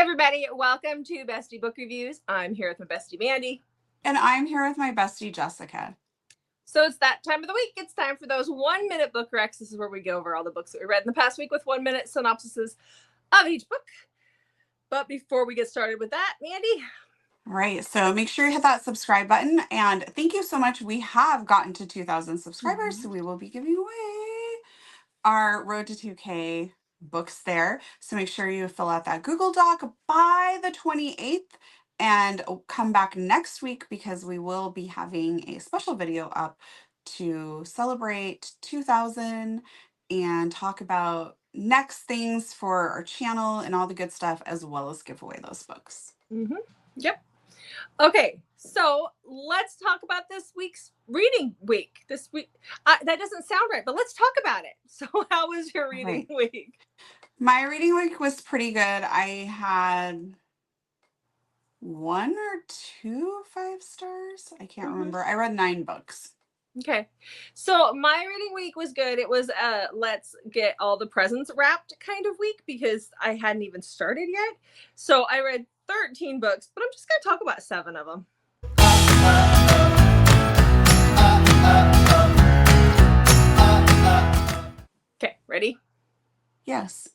everybody. Welcome to Bestie Book Reviews. I'm here with my bestie Mandy. And I'm here with my bestie Jessica. So it's that time of the week. It's time for those 1-minute book recs. This is where we go over all the books that we read in the past week with 1-minute synopsises of each book. But before we get started with that, Mandy. Right. So make sure you hit that subscribe button. And thank you so much. We have gotten to 2,000 subscribers. So we will be giving away our Road to 2K books there. So make sure you fill out that Google Doc by the 28th and come back next week because we will be having a special video up to celebrate 2,000 and talk about next things for our channel and all the good stuff, as well as give away those books. Yep. Okay, so let's talk about this week's reading week. This week, that doesn't sound right, but let's talk about it. So how was your reading week? My reading week was pretty good. I had 1 or 2 5 stars. I can't remember. I read 9 books. Okay, so my reading week was good. It was let's get all the presents wrapped kind of week because I hadn't even started yet. So I read 13 books, but I'm just going to talk about 7 of them. Okay, ready? Yes.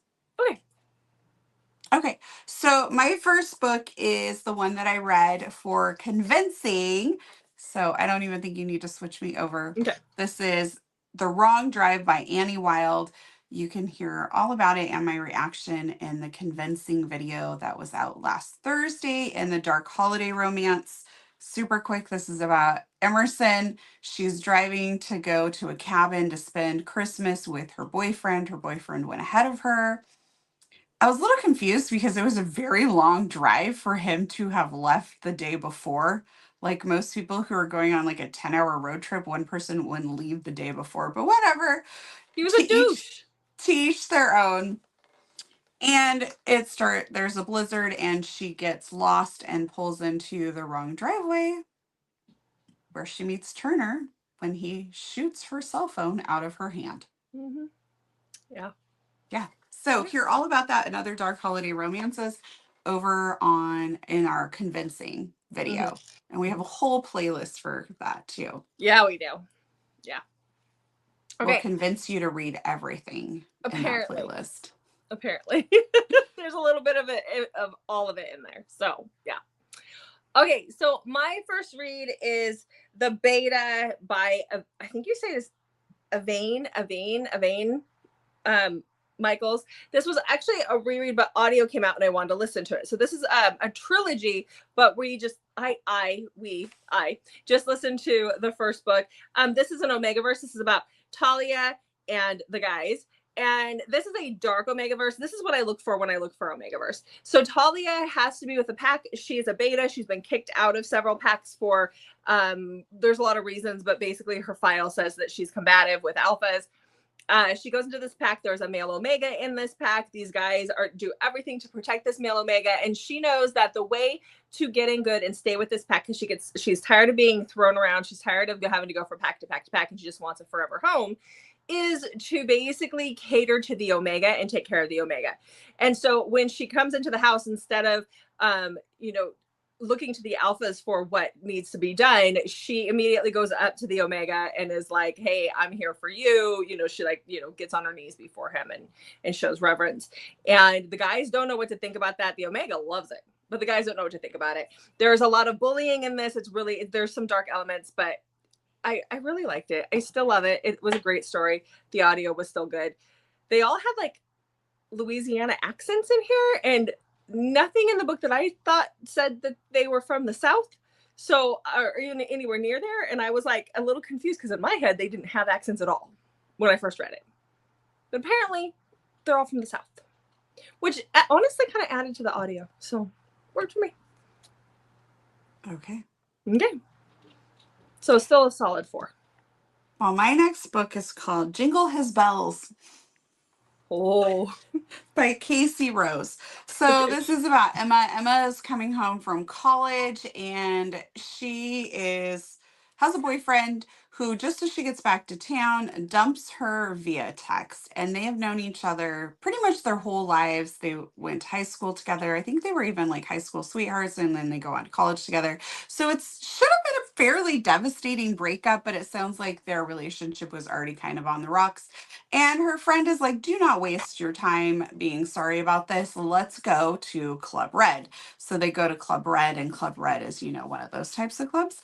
Okay, so my first book is the one that I read for convincing. So I don't even think you need to switch me over. Okay. This is The Wrong Drive by Annie Wilde. You can hear all about it and my reaction in the convincing video that was out last Thursday in the Dark Holiday Romance. Super quick. This is about Emerson. She's driving to go to a cabin to spend Christmas with her boyfriend. Her boyfriend went ahead of her. I was a little confused because it was a very long drive for him to have left the day before. Like most people who are going on like a 10-hour road trip, one person wouldn't leave the day before, but whatever. He was a douche. To each their own. And there's a blizzard and she gets lost and pulls into the wrong driveway where she meets Turner when he shoots her cell phone out of her hand. Yeah. So hear all about that and other Dark Holiday Romances over in our convincing video. And we have a whole playlist for that too. Yeah, we do. Yeah. Okay. We'll convince you to read everything apparently. In that playlist. Apparently. There's a little bit of it, of all of it in there. So, yeah. Okay, so my first read is the beta by, I think you say this, Avane, Michaels. This was actually a reread, but audio came out and I wanted to listen to it. So this is a trilogy, but we just I just listened to the first book. This is an Omegaverse. This is about Talia and the guys. And this is a dark Omegaverse. This is what I look for when I look for Omegaverse. So Talia has to be with a pack. She is a beta. She's been kicked out of several packs for, there's a lot of reasons, but basically her file says that she's combative with alphas. She goes into this pack. There's a male Omega in this pack. These guys do everything to protect this male Omega. And she knows that the way to get in good and stay with this pack, because she's tired of being thrown around. She's tired of having to go from pack to pack to pack. And she just wants a forever home, is to basically cater to the Omega and take care of the Omega. And so when she comes into the house, instead of, looking to the alphas for what needs to be done, she immediately goes up to the Omega and is like, hey, I'm here for you. She gets on her knees before him and shows reverence. And the guys don't know what to think about that. The Omega loves it, but the guys don't know what to think about it. There's a lot of bullying in this. There's some dark elements, but I really liked it. I still love it. It was a great story. The audio was still good. They all had like Louisiana accents in here, and nothing in the book that I thought said that they were from the South, or even anywhere near there. And I was like a little confused because in my head they didn't have accents at all when I first read it. But apparently they're all from the South, which honestly kind of added to the audio. So worked for me. Okay. So still a solid 4. Well, my next book is called Jingle His Bells. By Casey Rose. So this is about Emma. Emma is coming home from college and she has a boyfriend who, just as she gets back to town, dumps her via text. And they have known each other pretty much their whole lives. They went to high school together. I think they were even like high school sweethearts, and then they go on to college together. So it should have been a fairly devastating breakup, but it sounds like their relationship was already kind of on the rocks. And her friend is like, do not waste your time being sorry about this. Let's go to Club Red. So they go to Club Red, and Club Red is, one of those types of clubs.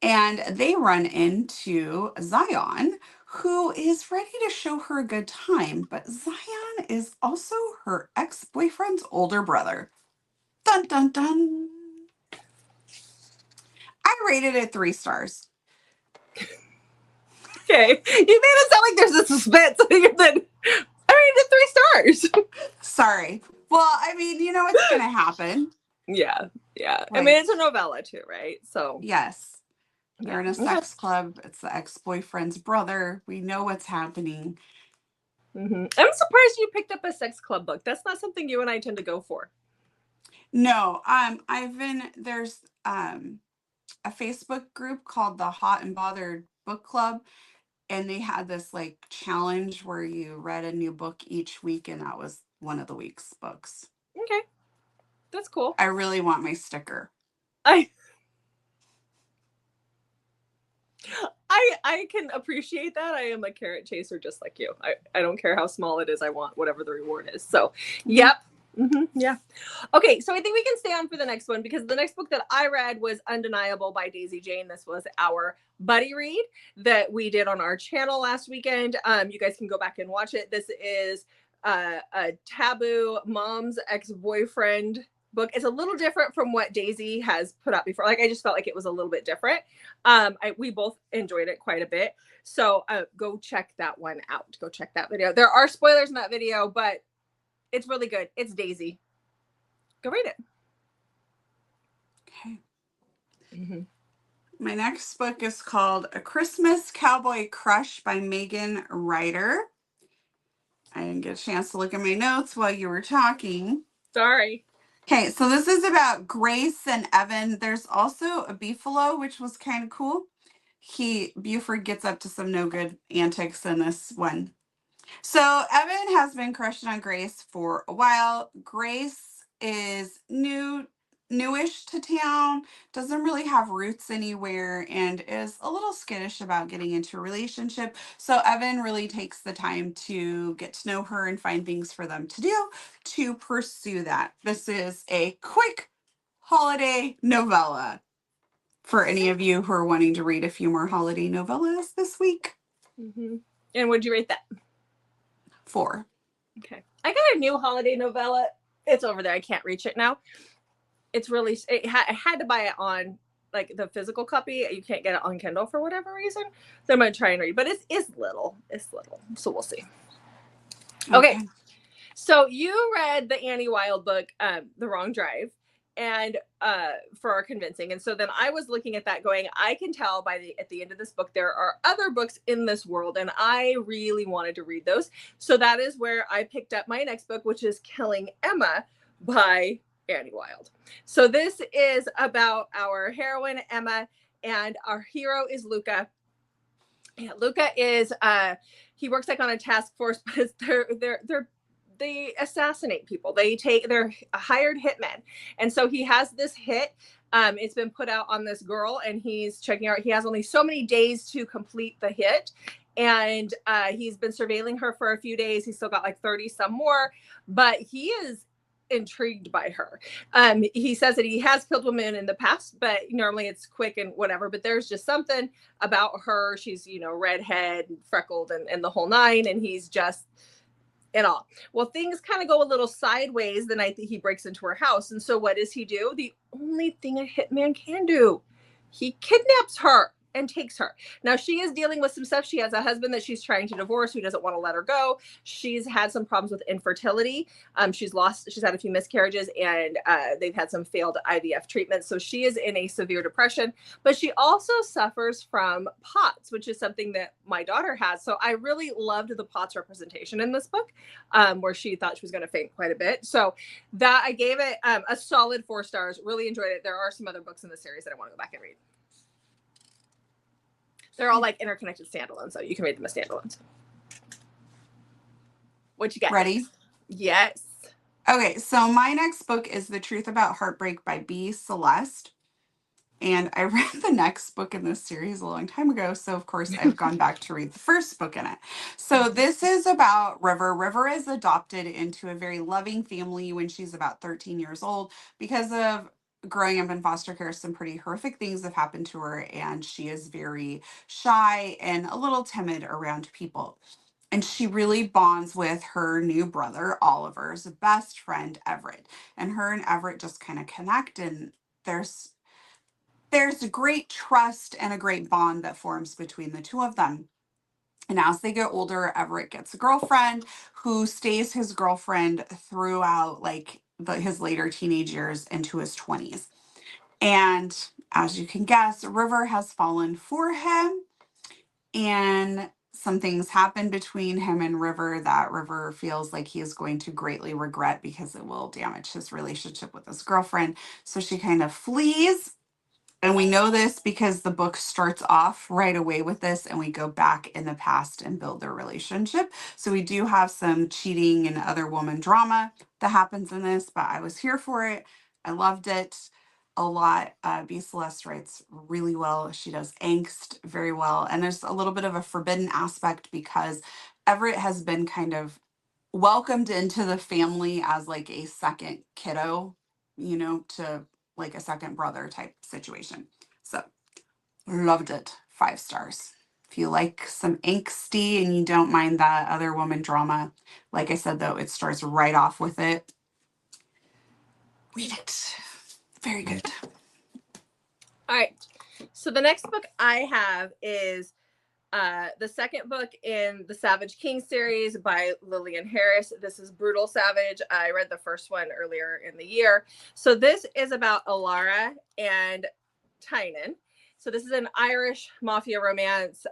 And they run into Zion, who is ready to show her a good time. But Zion is also her ex-boyfriend's older brother. Dun, dun, dun. I rated it 3 stars. Okay. You made it sound like there's a suspense. I rated it 3 stars. Sorry. Well, I mean, it's going to happen. Yeah. I mean, it's a novella too, right? So. Yes. They're in a sex club. It's the ex-boyfriend's brother. We know what's happening. Mm-hmm. I'm surprised you picked up a sex club book. That's not something you and I tend to go for. No, there's a Facebook group called the Hot and Bothered Book Club, and they had this like challenge where you read a new book each week, and that was one of the week's books. Okay. That's cool. I really want my sticker. I can appreciate that. I am a carrot chaser just like you. I don't care how small it is. I want whatever the reward is. So, yep. Mm-hmm. Yeah. Okay, so I think we can stay on for the next one, because the next book that I read was Undeniable by Daisy Jane. This was our buddy read that we did on our channel last weekend. You guys can go back and watch it. This is a taboo mom's ex-boyfriend book. It's a little different from what Daisy has put out before. Like, I just felt like it was a little bit different. We both enjoyed it quite a bit. So go check that one out. Go check that video. There are spoilers in that video, but it's really good. It's Daisy. Go read it. Okay. Mm-hmm. My next book is called A Christmas Cowboy Crush by Megan Ryder. I didn't get a chance to look at my notes while you were talking. Sorry. Okay, so this is about Grace and Evan. There's also a beefalo, which was kind of cool. Buford gets up to some no good antics in this one. So Evan has been crushing on Grace for a while. Grace is newish to town, doesn't really have roots anywhere, and is a little skittish about getting into a relationship. So Evan really takes the time to get to know her and find things for them to do to pursue that. This is a quick holiday novella for any of you who are wanting to read a few more holiday novellas this week. Mm-hmm. And would you rate that? 4. Okay. I got a new holiday novella. It's over there. I can't reach it now. It's really, I had to buy it on like the physical copy. You can't get it on Kindle for whatever reason. So I'm going to try and read, but it's little. It's little. So we'll see. Okay. So you read the Annie Wilde book, The Wrong Drive, and for our convincing. And so then I was looking at that going, I can tell at the end of this book, there are other books in this world, and I really wanted to read those. So that is where I picked up my next book, which is Killing Emma by Annie Wilde. So this is about our heroine, Emma, and our hero is Luca. Yeah, Luca is, he works like on a task force, but they assassinate people. They're hired hitmen. And so he has this hit. It's been put out on this girl, and he's checking out. He has only so many days to complete the hit. And he's been surveilling her for a few days. He's still got like 30 some more, but he is intrigued by her. He says that he has killed women in the past, but normally it's quick and whatever, but there's just something about her. She's, redhead and freckled and the whole nine. And he's just in awe. Well, things kind of go a little sideways the night that he breaks into her house. And so what does he do? The only thing a hitman can do. He kidnaps her and takes her. Now she is dealing with some stuff. She has a husband that she's trying to divorce who doesn't want to let her go. She's had some problems with infertility. She's had a few miscarriages, and they've had some failed IVF treatments. So she is in a severe depression, but she also suffers from POTS, which is something that my daughter has. So I really loved the POTS representation in this book, where she thought she was going to faint quite a bit. So that I gave it a solid 4 stars. Really enjoyed it. There are some other books in the series that I want to go back and read. They're all like interconnected standalones, so you can read them as standalones. What you got? Ready? Next? Yes. Okay, so my next book is The Truth About Heartbreak by B. Celeste. And I read the next book in this series a long time ago. So, of course, I've gone back to read the first book in it. So, this is about River. River is adopted into a very loving family when she's about 13 years old. Because of growing up in foster care, some pretty horrific things have happened to her. And she is very shy and a little timid around people. And she really bonds with her new brother, Oliver's best friend, Everett. And her and Everett just kind of connect. And there's a great trust and a great bond that forms between the two of them. And as they get older, Everett gets a girlfriend who stays his girlfriend throughout his later teenage years into his 20s. And as you can guess, River has fallen for him, and some things happen between him and River that River feels like he is going to greatly regret because it will damage his relationship with his girlfriend. So she kind of flees. And we know this because the book starts off right away with this, and we go back in the past and build their relationship. So we do have some cheating and other woman drama that happens in this, but I was here for it. I loved it a lot. B. Celeste writes really well. She does angst very well. And there's a little bit of a forbidden aspect because Everett has been kind of welcomed into the family as like a second kiddo, to like a second brother type situation. So loved it. 5 stars. If you like some angsty and you don't mind that other woman drama, like I said, though, it starts right off with it. Read it. Very good. All right. So the next book I have is the second book in the Savage King series by Lillian Harris. This is Brutal Savage. I read the first one earlier in the year. So this is about Alara and Tynan. So this is an Irish mafia romance.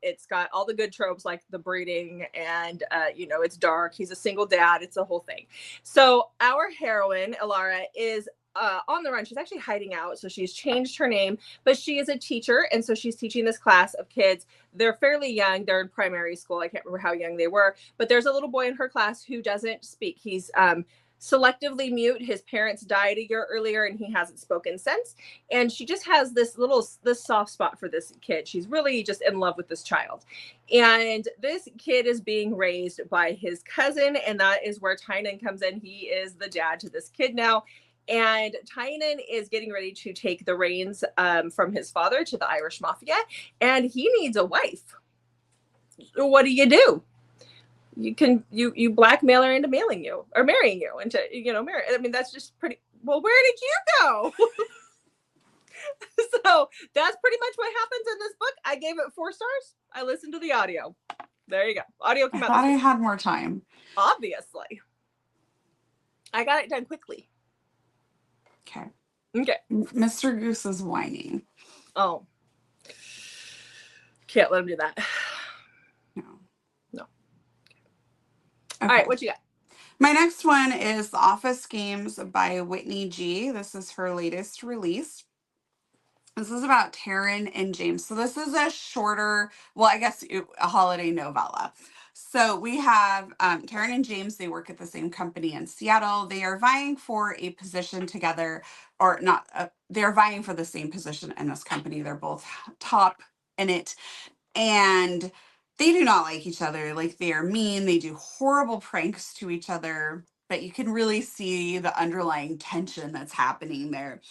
It's got all the good tropes like the breeding and, it's dark. He's a single dad. It's a whole thing. So our heroine, Alara, is on the run. She's actually hiding out. So she's changed her name, but she is a teacher. And so she's teaching this class of kids. They're fairly young. They're in primary school. I can't remember how young they were, but there's a little boy in her class who doesn't speak. He's selectively mute. His parents died a year earlier and he hasn't spoken since. And she just has this soft spot for this kid. She's really just in love with this child. And this kid is being raised by his cousin. And that is where Tynan comes in. He is the dad to this kid now. And Tynan is getting ready to take the reins from his father to the Irish Mafia, and he needs a wife. So what do? You blackmail her into marrying you into marry. I mean, that's just pretty. Well, where did you go? So that's pretty much what happens in this book. I gave it 4 stars. I listened to the audio. There you go. Audio came I out. thought I had more time. Obviously, I got it done quickly. Okay. Okay. Mr. Goose is whining. Oh. Can't let him do that. No. No. Okay. All right, what you got? My next one is The Office Games by Whitney G. This is her latest release. This is about Taryn and James. So this is a shorter, a holiday novella. So we have Taryn and James. They work at the same company in Seattle. They are vying for a position together, or not. They're vying for the same position in this company. They're both top in it, and they do not like each other. Like, they are mean. They do horrible pranks to each other, but you can really see the underlying tension that's happening there.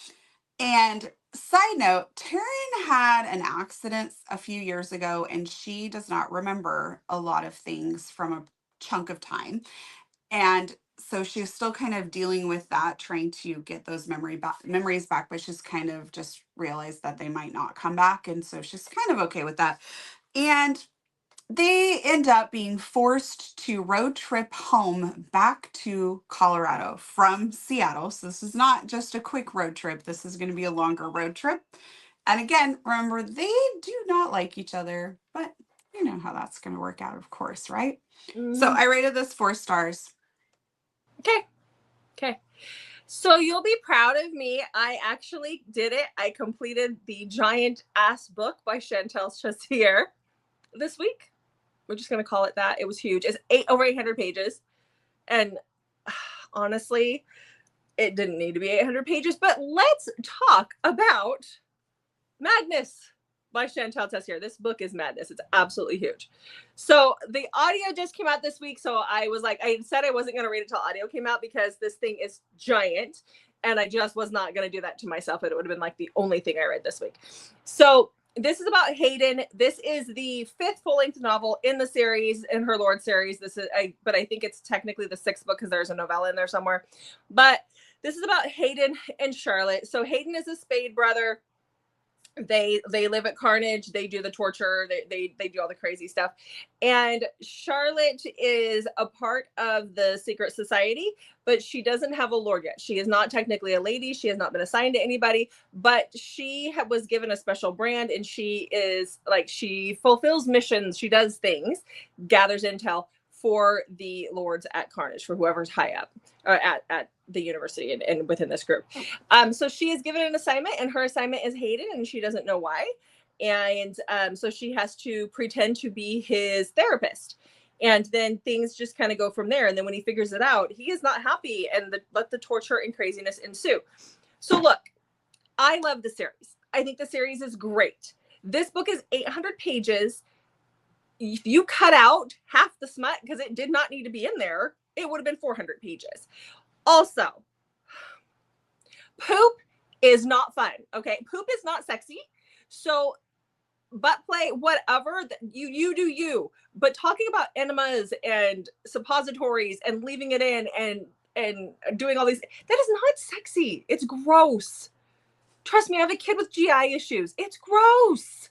And side note, Taryn had an accident a few years ago, and she does not remember a lot of things from a chunk of time. And so she's still kind of dealing with that, trying to get those memories back, but she's kind of just realized that they might not come back. And so she's kind of okay with that. And they end up being forced to road trip home back to Colorado from Seattle. So this is not just a quick road trip. This is going to be a longer road trip. And again, remember, they do not like each other, but you know how that's going to work out, of course, right? So I rated this 4 stars. Okay. So you'll be proud of me. I actually did it. I completed the giant ass book by Chantal Chassier this week. We're just going to call it that. It was huge. It's over 800 pages. And honestly, it didn't need to be 800 pages, but let's talk about Madness by Chantal Tessier. This book is madness. It's absolutely huge. So the audio just came out this week. So I was like, I said I wasn't going to read it till audio came out because this thing is giant. And I just was not going to do that to myself. It would have been like the only thing I read this week. So this is about Hayden. This is the 5th full-length novel in the series, in her Lord series. But I think it's technically the 6th book because there's a novella in there somewhere. But this is about Hayden and Charlotte. So Hayden is a Spade brother. They live at Carnage. They do the torture. They do all the crazy stuff. And Charlotte is a part of the secret society, but she doesn't have a lord yet. She is not technically a lady. She has not been assigned to anybody, but she was given a special brand, and she is like, she fulfills missions. She does things, gathers intel for the lords at Carnage, for whoever's high up at the university and within this group. So she is given an assignment, and her assignment is Hayden, and she doesn't know why. And so she has to pretend to be his therapist. And then things just kind of go from there. And then when he figures it out, he is not happy, and let the torture and craziness ensue. So look, I love the series. I think the series is great. This book is 800 pages. If you cut out half the smut, because it did not need to be in there, it would have been 400 pages. Also, poop is not fun. Okay. Poop is not sexy. So butt play, whatever, you do you. But talking about enemas and suppositories and leaving it in and doing all these, that is not sexy. It's gross. Trust me, I have a kid with GI issues. It's gross.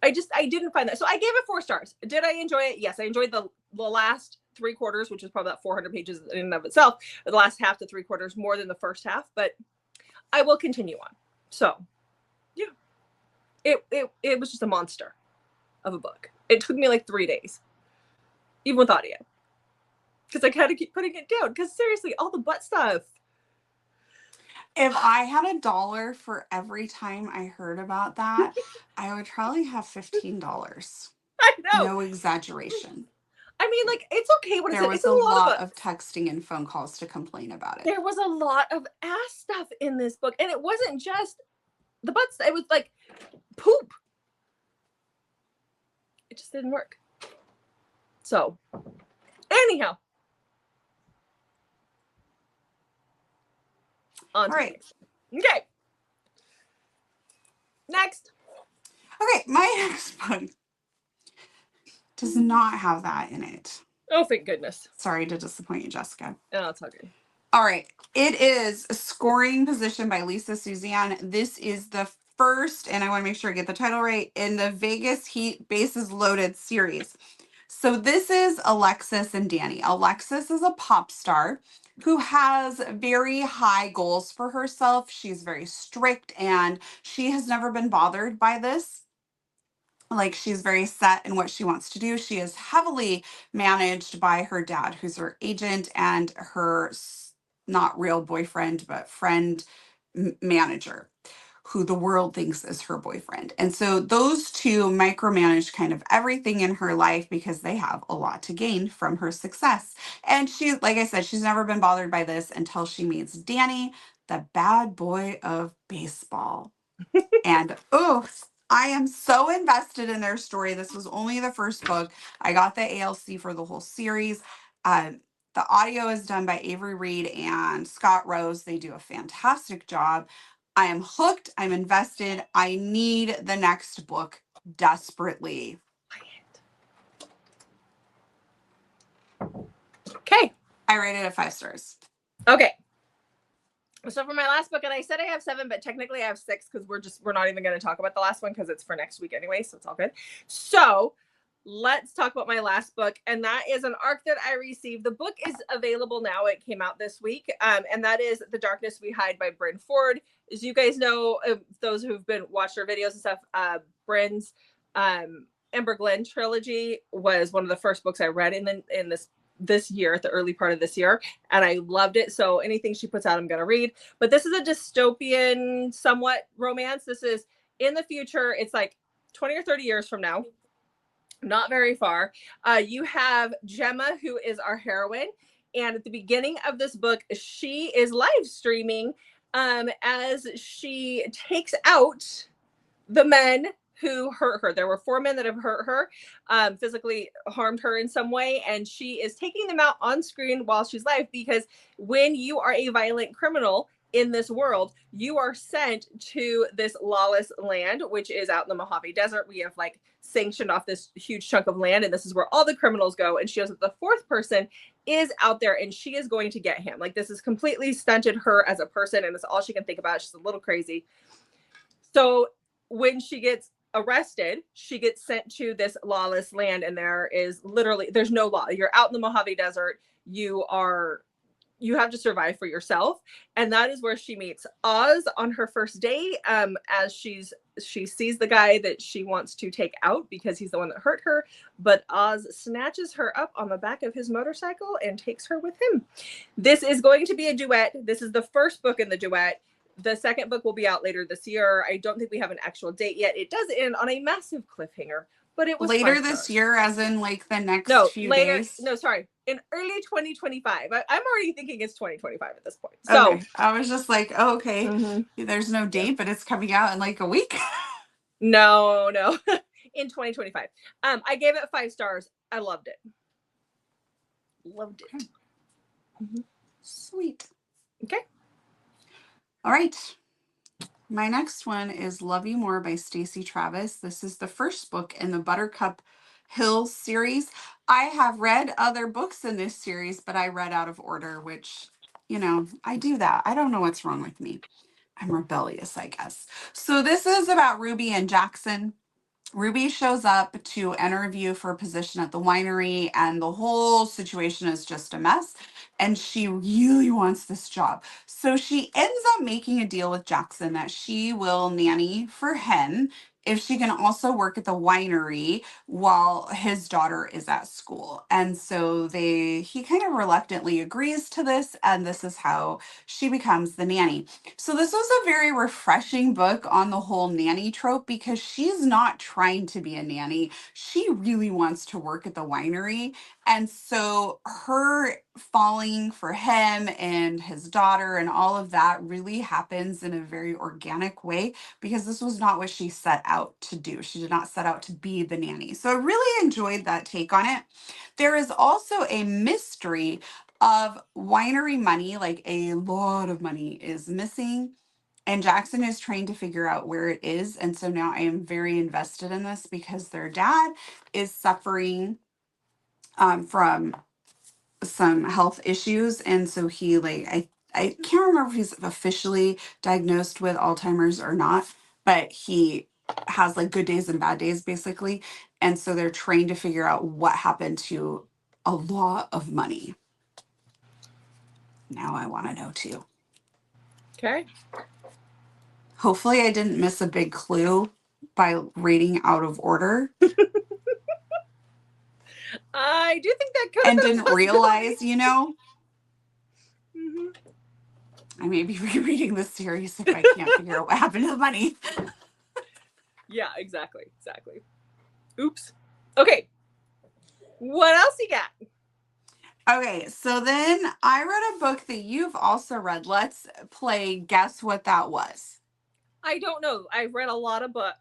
I didn't find that. So I gave it 4 stars. Did I enjoy it? Yes, I enjoyed the last 3/4, which is probably about 400 pages in and of itself. The last half to 3/4 more than the first half, but I will continue on. So yeah, it was just a monster of a book. It took me like 3 days, even with audio, because I had to keep putting it down. Because seriously, all the butt stuff. If I had $1 for every time I heard about that, I would probably have $15. I know. No exaggeration. I mean, like, it's okay when there was a lot of texting and phone calls to complain about it. There was a lot of ass stuff in this book, and it wasn't just the butts. It was like poop. It just didn't work. So, anyhow. All right. Okay. Next. Okay, my next book does not have that in it. Oh, thank goodness. Sorry to disappoint you, Jessica. Oh, it's all good. All right. It is Scoring Position by Lisa Suzanne. This is the first, and I want to make sure I get the title right, in the Vegas Heat Bases Loaded series. So this is Alexis and Danny. Alexis is a pop star who has very high goals for herself. She's very strict, and she has never been bothered by this. Like, she's very set in what she wants to do. She is heavily managed by her dad, who's her agent, and her not real boyfriend, but friend manager, who the world thinks is her boyfriend. And so those two micromanage kind of everything in her life because they have a lot to gain from her success. And she, like I said, she's never been bothered by this until she meets Danny, the bad boy of baseball. And I am so invested in their story. This was only the first book. I got the ALC for the whole series. The audio is done by Avery Reed and Scott Rose. They do a fantastic job. I am hooked. I'm invested. I need the next book desperately. Okay. I rated it 5 stars. Okay. So for my last book, and I said I have 7, but technically I have 6 because we're not even going to talk about the last one because it's for next week anyway, so it's all good. So let's talk about my last book, and that is an ARC that I received. The book is available now. It came out this week, and that is The Darkness We Hide by Bryn Ford. As you guys know, those who've been watched our videos and stuff, Bryn's Ember Glen trilogy was one of the first books I read in this this year, at the early part of this year, and I loved it. So anything she puts out, I'm going to read. But this is a dystopian, somewhat romance. This is in the future. It's like 20 or 30 years from now, not very far. You have Gemma, who is our heroine. And at the beginning of this book, she is live streaming as she takes out the men who hurt her. There were 4 men that have hurt her, physically harmed her in some way, and she is taking them out on screen while she's live, because when you are a violent criminal in this world, you are sent to this lawless land, which is out in the Mojave Desert. We have like sanctioned off this huge chunk of land, and this is where all the criminals go. And she knows that the 4th person is out there, and she is going to get him. Like, this has completely stunted her as a person, and it's all she can think about. She's a little crazy. So when she gets arrested, she gets sent to this lawless land, and there's no law. You're out in the Mojave Desert. You have to survive for yourself. And that is where she meets Oz on her first day, as she sees the guy that she wants to take out because he's the one that hurt her. But Oz snatches her up on the back of his motorcycle and takes her with him. This is going to be a duet. This is the first book in the duet. The second book will be out later this year. I don't think we have an actual date yet. It does end on a massive cliffhanger, but it was later this year, as in like the next few days. No, sorry, in early 2025. I'm already thinking it's 2025 at this point. So okay. I was just like, oh, okay, there's no date, but it's coming out in like a week. No, in 2025. I gave it 5 stars. I loved it. Loved it. Sweet. Okay. All right. My next one is Love You More by Stacey Travis. This is the first book in the Buttercup Hills series. I have read other books in this series, but I read out of order, which, I do that. I don't know what's wrong with me. I'm rebellious, I guess. So this is about Ruby and Jackson. Ruby shows up to interview for a position at the winery, and the whole situation is just a mess. And she really wants this job. So she ends up making a deal with Jackson that she will nanny for him if she can also work at the winery while his daughter is at school. And so he kind of reluctantly agrees to this, and this is how she becomes the nanny. So this was a very refreshing book on the whole nanny trope, because she's not trying to be a nanny. She really wants to work at the winery. And so her falling for him and his daughter and all of that really happens in a very organic way, because this was not what she set out to do. She did not set out to be the nanny. So I really enjoyed that take on it. There is also a mystery of winery money, like a lot of money is missing. And Jackson is trying to figure out where it is. And so now I am very invested in this, because their dad is suffering from some health issues. And so he I can't remember if he's officially diagnosed with Alzheimer's or not, but he has like good days and bad days basically. And so they're trying to figure out what happened to a lot of money. Now I want to know too. Okay. Hopefully I didn't miss a big clue by reading out of order. I do think that could and didn't realize, Mm-hmm. I may be rereading this series if I can't figure out what happened to the money. Yeah, exactly. Oops. Okay. What else you got? Okay, so then I read a book that you've also read. Let's play Guess What That Was. I don't know. I've read a lot of books.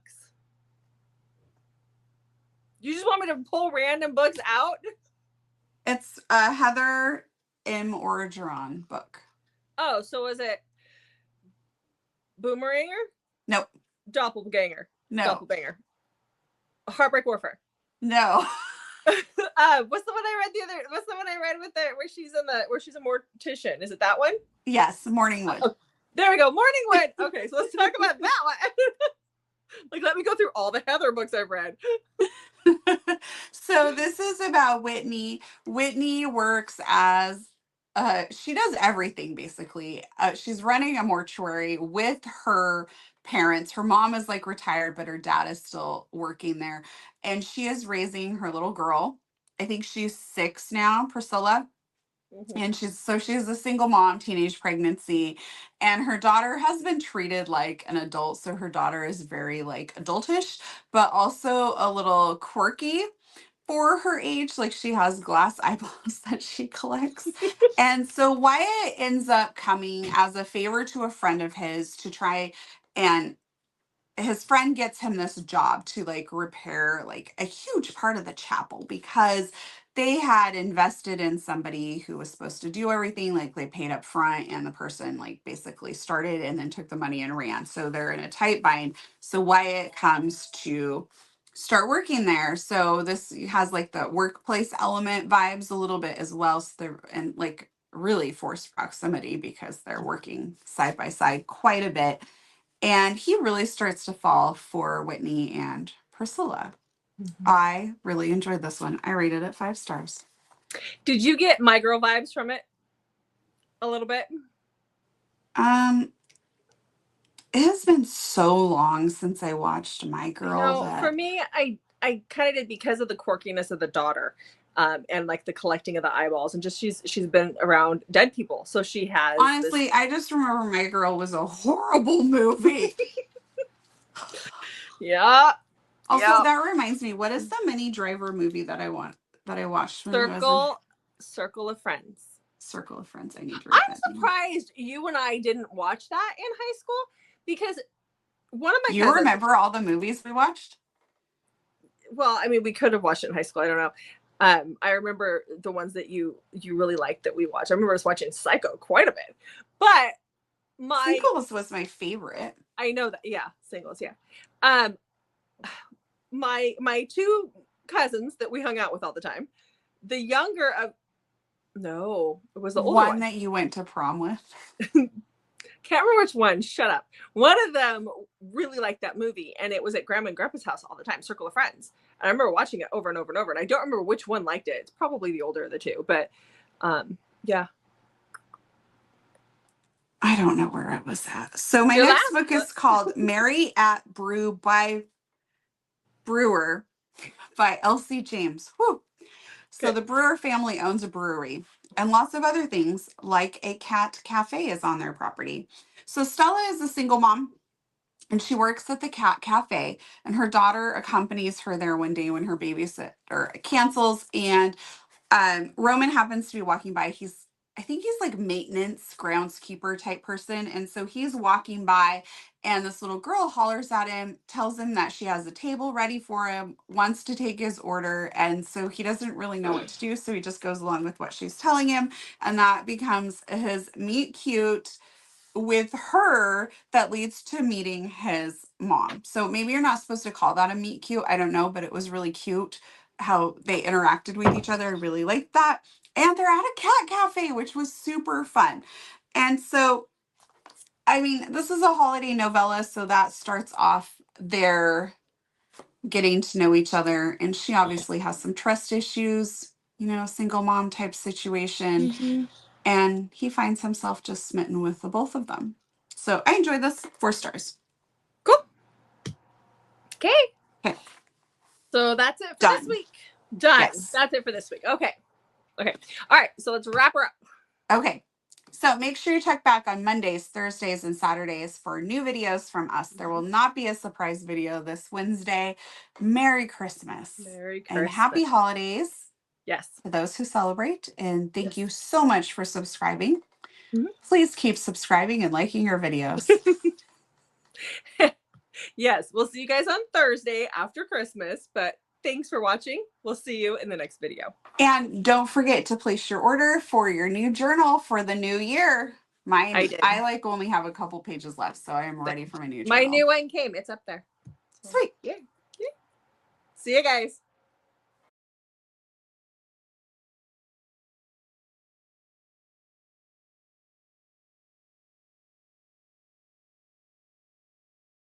You just want me to pull random books out? It's a Heather M. Orgeron book. Oh, so was it Boomeranger? Nope. Doppelganger? No. Doppelbanger. Heartbreak Warfare? No. What's the one I read what's the one I read with where she's a mortician? Is it that one? Yes, Morningwood. Oh, there we go. Morningwood. Okay, so let's talk about that one. Like, let me go through all the Heather books I've read. So this is about Whitney. Whitney works as she does everything basically. She's running a mortuary with her parents. Her mom is like retired, but her dad is still working there. And she is raising her little girl. I think she's 6 now, Priscilla. Mhm. And she's a single mom, teenage pregnancy, and her daughter has been treated like an adult. So her daughter is very like adultish, but also a little quirky for her age. Like she has glass eyeballs that she collects. And so Wyatt ends up coming as a favor to a friend of his to try, and his friend gets him this job to like repair like a huge part of the chapel because they had invested in somebody who was supposed to do everything. Like they paid up front and the person like basically started and then took the money and ran. So they're in a tight bind. So Wyatt comes to start working there. So this has like the workplace element vibes a little bit as well. So they're and like really forced proximity because they're working side by side quite a bit. And he really starts to fall for Whitney and Priscilla. I really enjoyed this one. I rated it 5 stars. Did you get My Girl vibes from it? A little bit? It has been so long since I watched My Girl that for me, I kind of did because of the quirkiness of the daughter. And like the collecting of the eyeballs, and just she's been around dead people, so she has. Honestly, I just remember My Girl was a horrible movie. Yeah. Also, that reminds me, what is the Minnie Driver movie that I watched when I was in Circle of Friends. Circle of Friends? I need to read that. I'm surprised you and I didn't watch that in high school because one of my You cousins, remember all the movies we watched? well, I mean, we could have watched it in high school. I don't know. I remember the ones that you really liked that we watched. I remember us watching Psycho quite a bit, but Singles was my favorite. I know that. Yeah, Singles. Yeah. My 2 cousins that we hung out with all the time, the younger of, no, it was the older one that you went to prom with. Can't remember which one. Shut up. One of them really liked that movie, and it was at Grandma and Grandpa's house all the time, Circle of Friends. And I remember watching it over and over and over, and I don't remember which one liked it. It's probably the older of the 2, but yeah. I don't know where it was at. So my next book is called Mary at Brew by Brewer by Elsie James. Whew. So the Brewer family owns a brewery and lots of other things like a cat cafe is on their property. So Stella is a single mom and she works at the cat cafe, and her daughter accompanies her there one day when her babysitter cancels, and Roman happens to be walking by. I think he's like maintenance groundskeeper type person. And so he's walking by and this little girl hollers at him, tells him that she has a table ready for him, wants to take his order. And so he doesn't really know what to do. So he just goes along with what she's telling him. And that becomes his meet cute with her that leads to meeting his mom. So maybe you're not supposed to call that a meet cute. I don't know, but it was really cute how they interacted with each other. I really liked that. And they're at a cat cafe, which was super fun. And so, I mean, this is a holiday novella, so that starts off their getting to know each other. And she obviously has some trust issues, single mom type situation. Mm-hmm. And he finds himself just smitten with the both of them. So I enjoyed this. 4 stars. Cool. Okay. So that's it for this week. Done. Yes. That's it for this week. Okay. All right. So let's wrap her up. Okay. So make sure you check back on Mondays, Thursdays, and Saturdays for new videos from us. There will not be a surprise video this Wednesday. Merry Christmas. And happy holidays. Yes. For those who celebrate. And thank you so much for subscribing. Mm-hmm. Please keep subscribing and liking your videos. Yes. We'll see you guys on Thursday after Christmas. But thanks for watching. We'll see you in the next video. And don't forget to place your order for your new journal for the new year. I like only have a couple pages left, so I am ready for my new journal. My new one came. It's up there. Sweet. Yeah. See you guys.